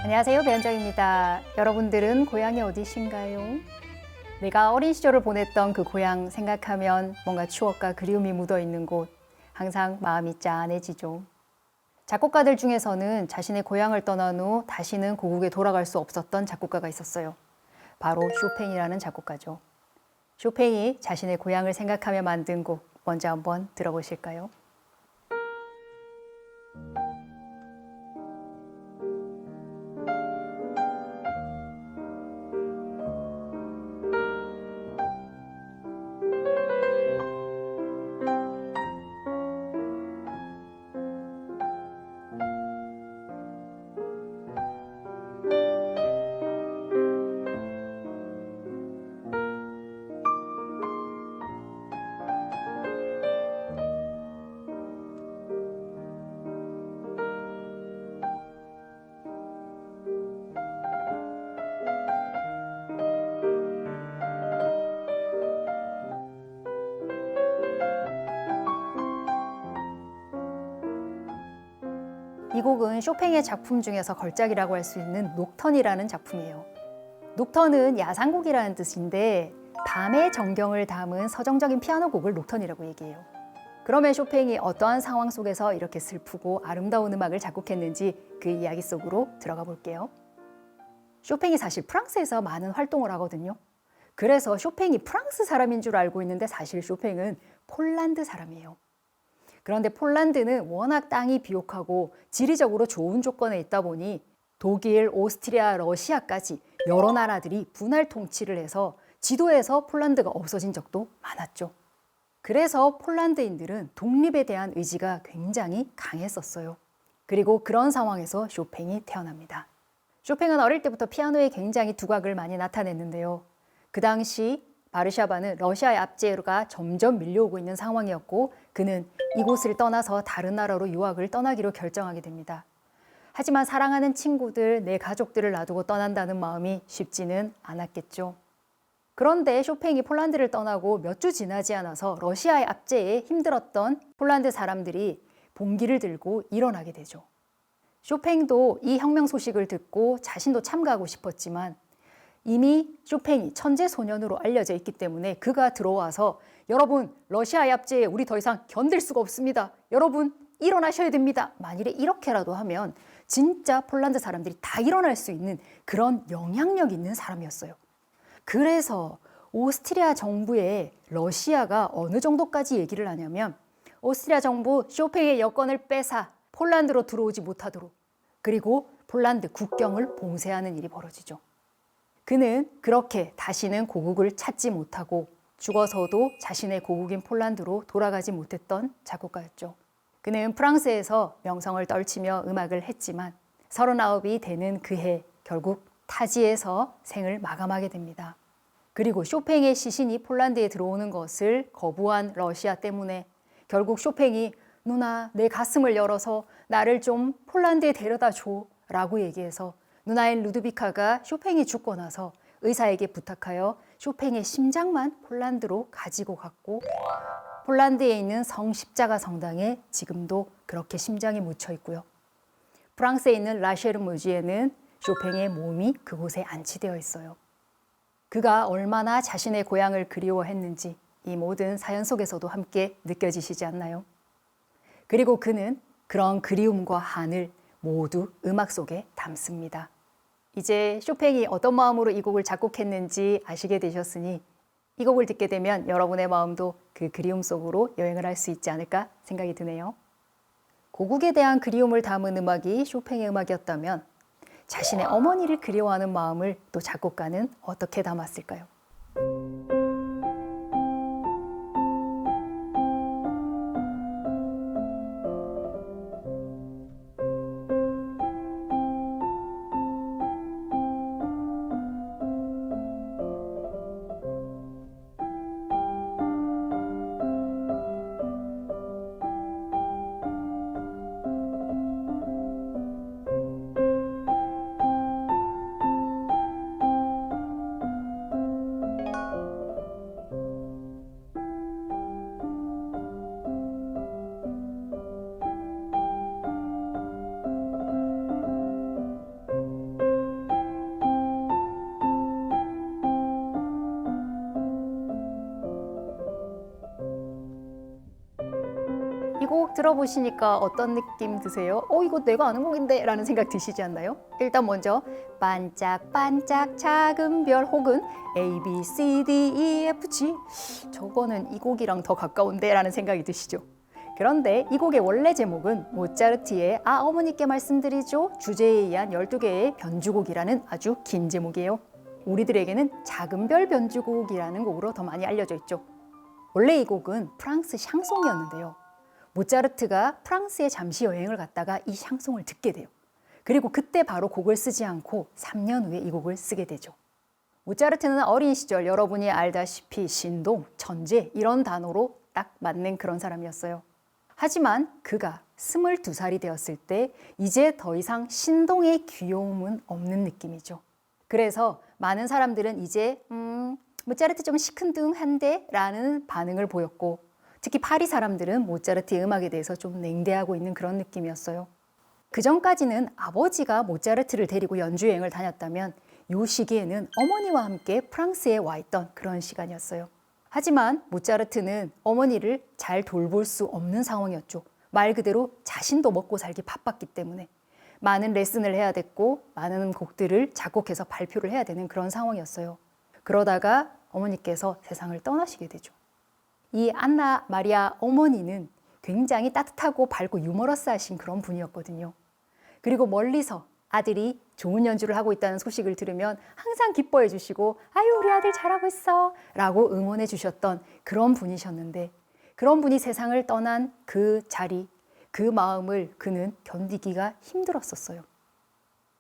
안녕하세요, 배현정입니다. 여러분들은 고향이 어디신가요? 내가 어린 시절을 보냈던 그 고향 생각하면 뭔가 추억과 그리움이 묻어있는 곳, 항상 마음이 짠해지죠. 작곡가들 중에서는 자신의 고향을 떠난 후 다시는 고국에 돌아갈 수 없었던 작곡가가 있었어요. 바로 쇼팽이라는 작곡가죠. 쇼팽이 자신의 고향을 생각하며 만든 곡, 먼저 한번 들어보실까요? 이 곡은 쇼팽의 작품 중에서 걸작이라고 할 수 있는 녹턴이라는 작품이에요. 녹턴은 야상곡이라는 뜻인데 밤의 정경을 담은 서정적인 피아노 곡을 녹턴이라고 얘기해요. 그러면 쇼팽이 어떠한 상황 속에서 이렇게 슬프고 아름다운 음악을 작곡했는지 그 이야기 속으로 들어가 볼게요. 쇼팽이 사실 프랑스에서 많은 활동을 하거든요. 그래서 쇼팽이 프랑스 사람인 줄 알고 있는데 사실 쇼팽은 폴란드 사람이에요. 그런데 폴란드는 워낙 땅이 비옥하고 지리적으로 좋은 조건에 있다 보니 독일, 오스트리아, 러시아까지 여러 나라들이 분할 통치를 해서 지도에서 폴란드가 없어진 적도 많았죠. 그래서 폴란드인들은 독립에 대한 의지가 굉장히 강했었어요. 그리고 그런 상황에서 쇼팽이 태어납니다. 쇼팽은 어릴 때부터 피아노에 굉장히 두각을 많이 나타냈는데요. 그 당시 바르샤바는 러시아의 압제가 점점 밀려오고 있는 상황이었고 그는 이곳을 떠나서 다른 나라로 유학을 떠나기로 결정하게 됩니다. 하지만 사랑하는 친구들, 내 가족들을 놔두고 떠난다는 마음이 쉽지는 않았겠죠. 그런데 쇼팽이 폴란드를 떠나고 몇 주 지나지 않아서 러시아의 압제에 힘들었던 폴란드 사람들이 봉기를 들고 일어나게 되죠. 쇼팽도 이 혁명 소식을 듣고 자신도 참가하고 싶었지만 이미 쇼팽이 천재 소년으로 알려져 있기 때문에 그가 들어와서 여러분, 러시아의 압제에 우리 더 이상 견딜 수가 없습니다. 여러분, 일어나셔야 됩니다. 만일에 이렇게라도 하면 진짜 폴란드 사람들이 다 일어날 수 있는 그런 영향력 있는 사람이었어요. 그래서 오스트리아 정부에 러시아가 어느 정도까지 얘기를 하냐면 오스트리아 정부 쇼팽의 여권을 빼사 폴란드로 들어오지 못하도록 그리고 폴란드 국경을 봉쇄하는 일이 벌어지죠. 그는 그렇게 다시는 고국을 찾지 못하고 죽어서도 자신의 고국인 폴란드로 돌아가지 못했던 작곡가였죠. 그는 프랑스에서 명성을 떨치며 음악을 했지만 39이 되는 그해 결국 타지에서 생을 마감하게 됩니다. 그리고 쇼팽의 시신이 폴란드에 들어오는 것을 거부한 러시아 때문에 결국 쇼팽이 누나, 내 가슴을 열어서 나를 좀 폴란드에 데려다 줘 라고 얘기해서 누나인 루드비카가 쇼팽이 죽고 나서 의사에게 부탁하여 쇼팽의 심장만 폴란드로 가지고 갔고 폴란드에 있는 성십자가 성당에 지금도 그렇게 심장이 묻혀 있고요. 프랑스에 있는 라쉐르 뮤지에는 쇼팽의 몸이 그곳에 안치되어 있어요. 그가 얼마나 자신의 고향을 그리워했는지 이 모든 사연 속에서도 함께 느껴지시지 않나요? 그리고 그는 그런 그리움과 한을 모두 음악 속에 담습니다. 이제 쇼팽이 어떤 마음으로 이 곡을 작곡했는지 아시게 되셨으니 이 곡을 듣게 되면 여러분의 마음도 그 그리움 속으로 여행을 할 수 있지 않을까 생각이 드네요. 고국에 대한 그리움을 담은 음악이 쇼팽의 음악이었다면 자신의 어머니를 그리워하는 마음을 또 작곡가는 어떻게 담았을까요? 곡 들어보시니까 어떤 느낌 드세요? 이거 내가 아는 곡인데 라는 생각 드시지 않나요? 일단 먼저 반짝반짝 작은 별 혹은 A, B, C, D, E, F, G 저거는 이 곡이랑 더 가까운데 라는 생각이 드시죠? 그런데 이 곡의 원래 제목은 모차르트의 어머니께 말씀드리죠 주제에 의한 12개의 변주곡이라는 아주 긴 제목이에요. 우리들에게는 작은 별 변주곡이라는 곡으로 더 많이 알려져 있죠. 원래 이 곡은 프랑스 샹송이었는데요. 모차르트가 프랑스에 잠시 여행을 갔다가 이 샹송을 듣게 돼요. 그리고 그때 바로 곡을 쓰지 않고 3년 후에 이 곡을 쓰게 되죠. 모차르트는 어린 시절 여러분이 알다시피 신동, 천재 이런 단어로 딱 맞는 그런 사람이었어요. 하지만 그가 22살이 되었을 때 이제 더 이상 신동의 귀여움은 없는 느낌이죠. 그래서 많은 사람들은 이제 모차르트 좀 시큰둥한데 라는 반응을 보였고 특히 파리 사람들은 모차르트의 음악에 대해서 좀 냉대하고 있는 그런 느낌이었어요. 그 전까지는 아버지가 모차르트를 데리고 연주여행을 다녔다면 이 시기에는 어머니와 함께 프랑스에 와 있던 그런 시간이었어요. 하지만 모차르트는 어머니를 잘 돌볼 수 없는 상황이었죠. 말 그대로 자신도 먹고 살기 바빴기 때문에 많은 레슨을 해야 됐고 많은 곡들을 작곡해서 발표를 해야 되는 그런 상황이었어요. 그러다가 어머니께서 세상을 떠나시게 되죠. 이 안나 마리아 어머니는 굉장히 따뜻하고 밝고 유머러스하신 그런 분이었거든요. 그리고 멀리서 아들이 좋은 연주를 하고 있다는 소식을 들으면 항상 기뻐해 주시고 아유 우리 아들 잘하고 있어 라고 응원해 주셨던 그런 분이셨는데 그런 분이 세상을 떠난 그 자리, 그 마음을 그는 견디기가 힘들었었어요.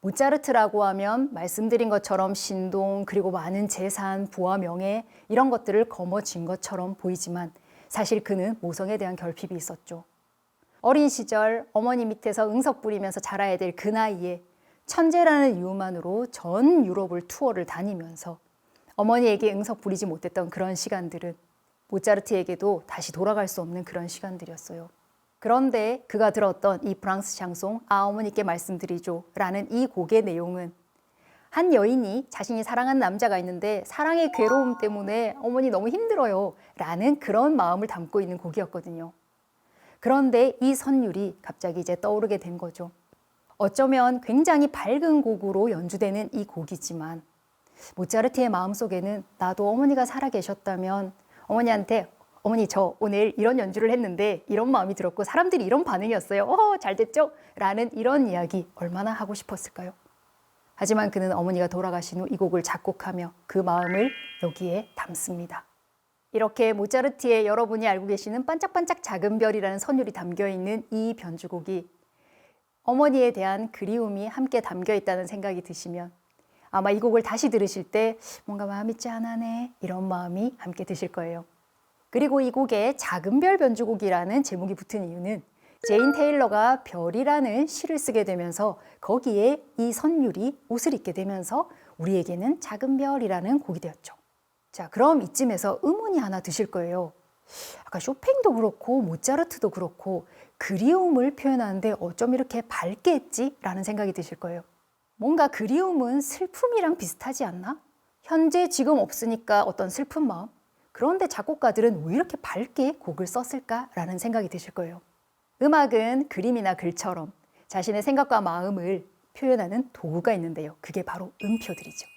모차르트라고 하면 말씀드린 것처럼 신동 그리고 많은 재산, 부와 명예 이런 것들을 거머쥔 것처럼 보이지만 사실 그는 모성에 대한 결핍이 있었죠. 어린 시절 어머니 밑에서 응석 부리면서 자라야 될 그 나이에 천재라는 이유만으로 전 유럽을 투어를 다니면서 어머니에게 응석 부리지 못했던 그런 시간들은 모차르트에게도 다시 돌아갈 수 없는 그런 시간들이었어요. 그런데 그가 들었던 이 프랑스 샹송 어머니께 말씀드리죠 라는 이 곡의 내용은 한 여인이 자신이 사랑한 남자가 있는데 사랑의 괴로움 때문에 어머니 너무 힘들어요 라는 그런 마음을 담고 있는 곡이었거든요. 그런데 이 선율이 갑자기 이제 떠오르게 된 거죠. 어쩌면 굉장히 밝은 곡으로 연주되는 이 곡이지만 모차르트의 마음속에는 나도 어머니가 살아계셨다면 어머니한테 어머니 저 오늘 이런 연주를 했는데 이런 마음이 들었고 사람들이 이런 반응이었어요. 잘 됐죠? 라는 이런 이야기 얼마나 하고 싶었을까요? 하지만 그는 어머니가 돌아가신 후 이 곡을 작곡하며 그 마음을 여기에 담습니다. 이렇게 모차르트의 여러분이 알고 계시는 반짝반짝 작은 별이라는 선율이 담겨있는 이 변주곡이 어머니에 대한 그리움이 함께 담겨 있다는 생각이 드시면 아마 이 곡을 다시 들으실 때 뭔가 마음이 짠하네 이런 마음이 함께 드실 거예요. 그리고 이 곡에 작은 별 변주곡이라는 제목이 붙은 이유는 제인 테일러가 별이라는 시를 쓰게 되면서 거기에 이 선율이 옷을 입게 되면서 우리에게는 작은 별이라는 곡이 되었죠. 자, 그럼 이쯤에서 의문이 하나 드실 거예요. 아까 쇼팽도 그렇고 모차르트도 그렇고 그리움을 표현하는데 어쩜 이렇게 밝게 했지? 라는 생각이 드실 거예요. 뭔가 그리움은 슬픔이랑 비슷하지 않나? 현재 지금 없으니까 어떤 슬픈 마음? 그런데 작곡가들은 왜 이렇게 밝게 곡을 썼을까라는 생각이 드실 거예요. 음악은 그림이나 글처럼 자신의 생각과 마음을 표현하는 도구가 있는데요. 그게 바로 음표들이죠.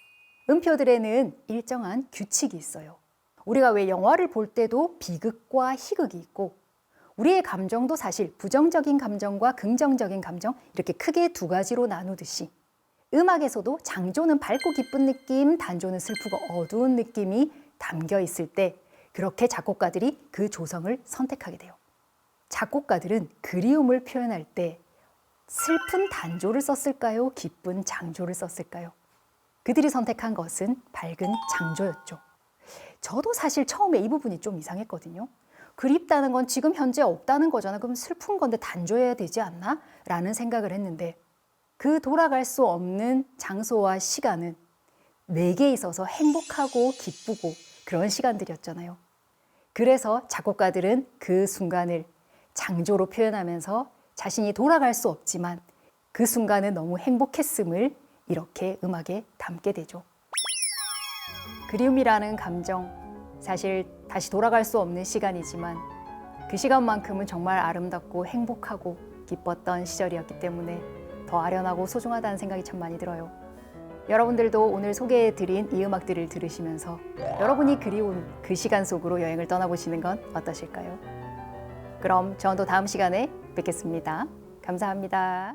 음표들에는 일정한 규칙이 있어요. 우리가 왜 영화를 볼 때도 비극과 희극이 있고 우리의 감정도 사실 부정적인 감정과 긍정적인 감정 이렇게 크게 두 가지로 나누듯이 음악에서도 장조는 밝고 기쁜 느낌, 단조는 슬프고 어두운 느낌이 담겨 있을 때 그렇게 작곡가들이 그 조성을 선택하게 돼요. 작곡가들은 그리움을 표현할 때 슬픈 단조를 썼을까요? 기쁜 장조를 썼을까요? 그들이 선택한 것은 밝은 장조였죠. 저도 사실 처음에 이 부분이 좀 이상했거든요. 그립다는 건 지금 현재 없다는 거잖아. 그럼 슬픈 건데 단조해야 되지 않나? 라는 생각을 했는데 그 돌아갈 수 없는 장소와 시간은 내게 있어서 행복하고 기쁘고 그런 시간들이었잖아요. 그래서 작곡가들은 그 순간을 장조로 표현하면서 자신이 돌아갈 수 없지만 그 순간은 너무 행복했음을 이렇게 음악에 담게 되죠. 그리움이라는 감정, 사실 다시 돌아갈 수 없는 시간이지만 그 시간만큼은 정말 아름답고 행복하고 기뻤던 시절이었기 때문에 더 아련하고 소중하다는 생각이 참 많이 들어요. 여러분들도 오늘 소개해드린 이 음악들을 들으시면서 여러분이 그리운 그 시간 속으로 여행을 떠나보시는 건 어떠실까요? 그럼 저는 또 다음 시간에 뵙겠습니다. 감사합니다.